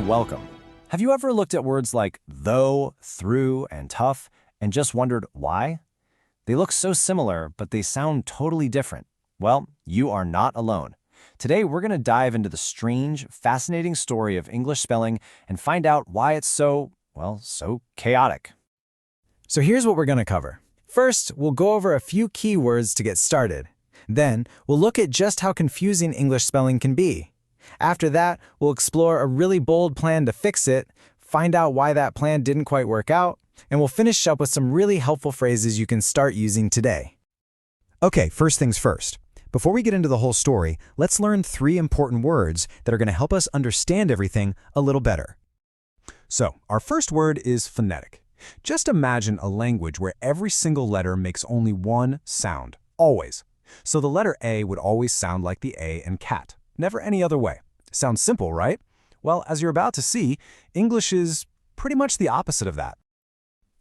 and welcome. Have you ever looked at words like though, through, and tough and just wondered why? They look so similar, but they sound totally different. Well, you are not alone. Today, we're going to dive into the strange, fascinating story of English spelling and find out why it's so chaotic. So here's what we're going to cover. First, we'll go over a few key words to get started. Then, we'll look at just how confusing English spelling can be. After that, we'll explore a really bold plan to fix it, find out why that plan didn't quite work out, and we'll finish up with some really helpful phrases you can start using today. Okay, first things first. Before we get into the whole story, let's learn 3 important words that are going to help us understand everything a little better. So, our first word is phonetic. Just imagine a language where every single letter makes only one sound, always. So the letter A would always sound like the A in cat, never any other way. Sounds simple, right? Well, as you're about to see, English is pretty much the opposite of that.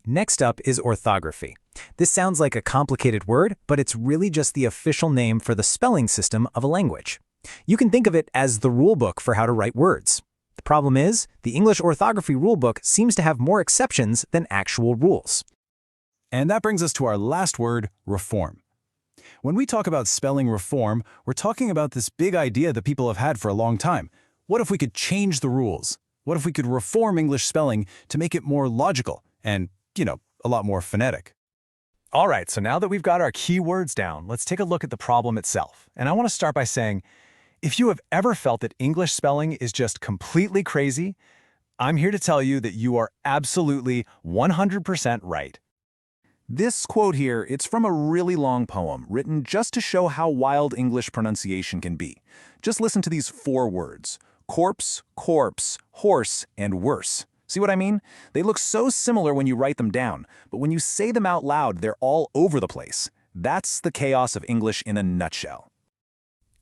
Next up is orthography. This sounds like a complicated word, but it's really just the official name for the spelling system of a language. You can think of it as the rulebook for how to write words. The problem is, the English orthography rulebook seems to have more exceptions than actual rules. And that brings us to our last word, reform. When we talk about spelling reform, we're talking about this big idea that people have had for a long time. What if we could change the rules? What if we could reform English spelling to make it more logical and, a lot more phonetic? All right, so now that we've got our key words down, let's take a look at the problem itself. And I want to start by saying, if you have ever felt that English spelling is just completely crazy, I'm here to tell you that you are absolutely 100% right. This quote here, it's from a really long poem written just to show how wild English pronunciation can be. Just listen to these 4 words: corpse, corpse, horse, and worse. See what I mean? They look so similar when you write them down, but when you say them out loud, they're all over the place. That's the chaos of English in a nutshell.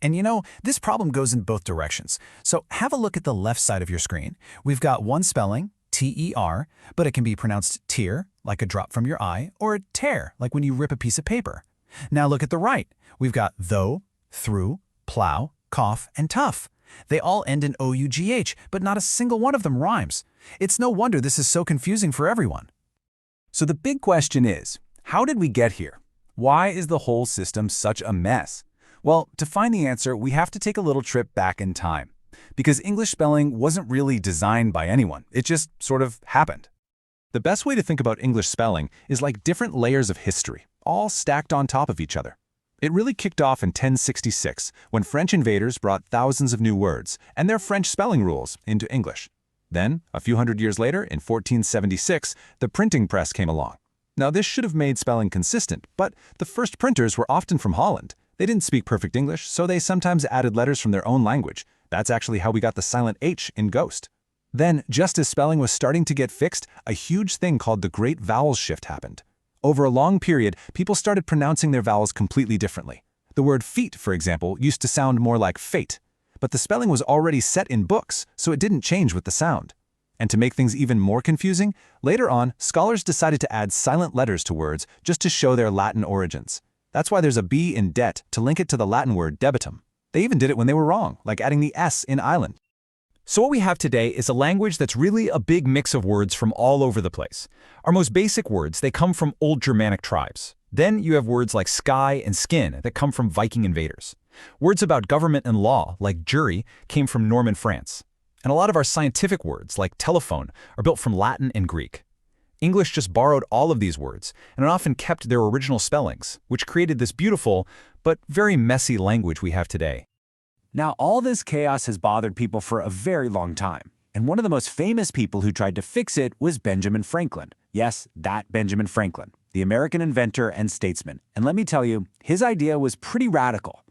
And this problem goes in both directions. So have a look at the left side of your screen. We've got one spelling, T-E-R, but it can be pronounced tear, like a drop from your eye, or tear, like when you rip a piece of paper. Now look at the right. We've got though, through, plow, cough, and tough. They all end in O-U-G-H, but not a single one of them rhymes. It's no wonder this is so confusing for everyone. So the big question is, how did we get here? Why is the whole system such a mess? Well, to find the answer, we have to take a little trip back in time. Because English spelling wasn't really designed by anyone. It just sort of happened. The best way to think about English spelling is like different layers of history, all stacked on top of each other. It really kicked off in 1066, when French invaders brought thousands of new words and their French spelling rules into English. Then, a few hundred years later, in 1476, the printing press came along. Now, this should have made spelling consistent, but the first printers were often from Holland. They didn't speak perfect English, so they sometimes added letters from their own language. That's actually how we got the silent H in ghost. Then, just as spelling was starting to get fixed, a huge thing called the Great Vowel Shift happened. Over a long period, people started pronouncing their vowels completely differently. The word feet, for example, used to sound more like fate. But the spelling was already set in books, so it didn't change with the sound. And to make things even more confusing, later on, scholars decided to add silent letters to words just to show their Latin origins. That's why there's a B in debt to link it to the Latin word debitum. They even did it when they were wrong, like adding the S in island. So what we have today is a language that's really a big mix of words from all over the place. Our most basic words, they come from old Germanic tribes. Then you have words like sky and skin that come from Viking invaders. Words about government and law, like jury, came from Norman France. And a lot of our scientific words, like telephone, are built from Latin and Greek. English just borrowed all of these words, and it often kept their original spellings, which created this beautiful, but very messy language we have today. Now, all this chaos has bothered people for a very long time. And one of the most famous people who tried to fix it was Benjamin Franklin. Yes, that Benjamin Franklin, the American inventor and statesman. And let me tell you, his idea was pretty radical.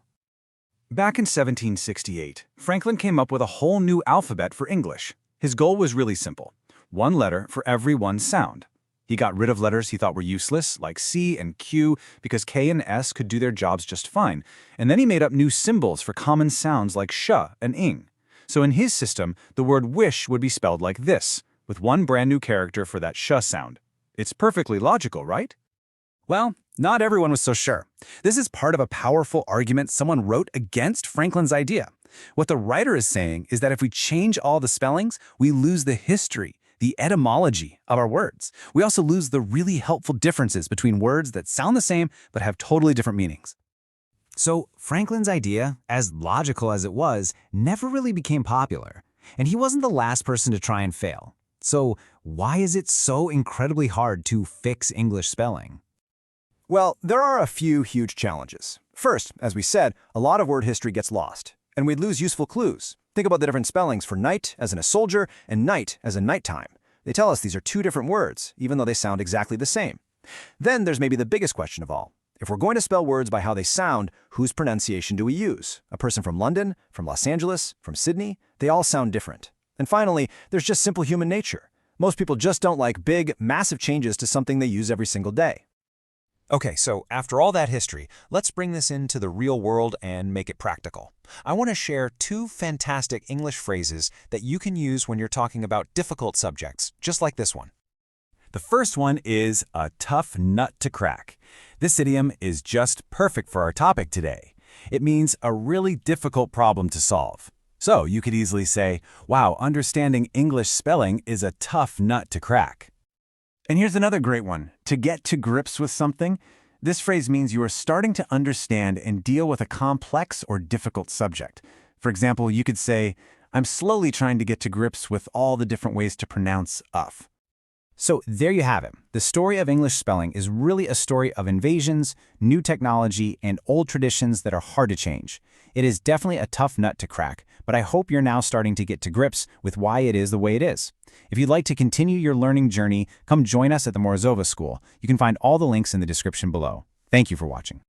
Back in 1768, Franklin came up with a whole new alphabet for English. His goal was really simple: 1 letter for every 1 sound. He got rid of letters he thought were useless, like C and Q, because K and S could do their jobs just fine. And then he made up new symbols for common sounds like sh and ing. So in his system, the word wish would be spelled like this, with 1 brand new character for that sh sound. It's perfectly logical, right? Well, not everyone was so sure. This is part of a powerful argument someone wrote against Franklin's idea. What the writer is saying is that if we change all the spellings, we lose the history, the etymology of our words. We also lose the really helpful differences between words that sound the same but have totally different meanings. So Franklin's idea, as logical as it was, never really became popular. And he wasn't the last person to try and fail. So why is it so incredibly hard to fix English spelling? Well, there are a few huge challenges. First, as we said, a lot of word history gets lost, and we'd lose useful clues. Think about the different spellings for night as in a soldier and night as in nighttime. They tell us these are two different words, even though they sound exactly the same. Then there's maybe the biggest question of all. If we're going to spell words by how they sound, whose pronunciation do we use? A person from London, from Los Angeles, from Sydney? They all sound different. And finally, there's just simple human nature. Most people just don't like big, massive changes to something they use every single day. Okay, so after all that history, let's bring this into the real world and make it practical. I want to share 2 fantastic English phrases that you can use when you're talking about difficult subjects, just like this one. The first one is a tough nut to crack. This idiom is just perfect for our topic today. It means a really difficult problem to solve. So you could easily say, wow, understanding English spelling is a tough nut to crack. And here's another great one. To get to grips with something. This phrase means you are starting to understand and deal with a complex or difficult subject. For example, you could say, I'm slowly trying to get to grips with all the different ways to pronounce ough. So there you have it. The story of English spelling is really a story of invasions, new technology, and old traditions that are hard to change. It is definitely a tough nut to crack, but I hope you're now starting to get to grips with why it is the way it is. If you'd like to continue your learning journey, come join us at the Morozova School. You can find all the links in the description below. Thank you for watching.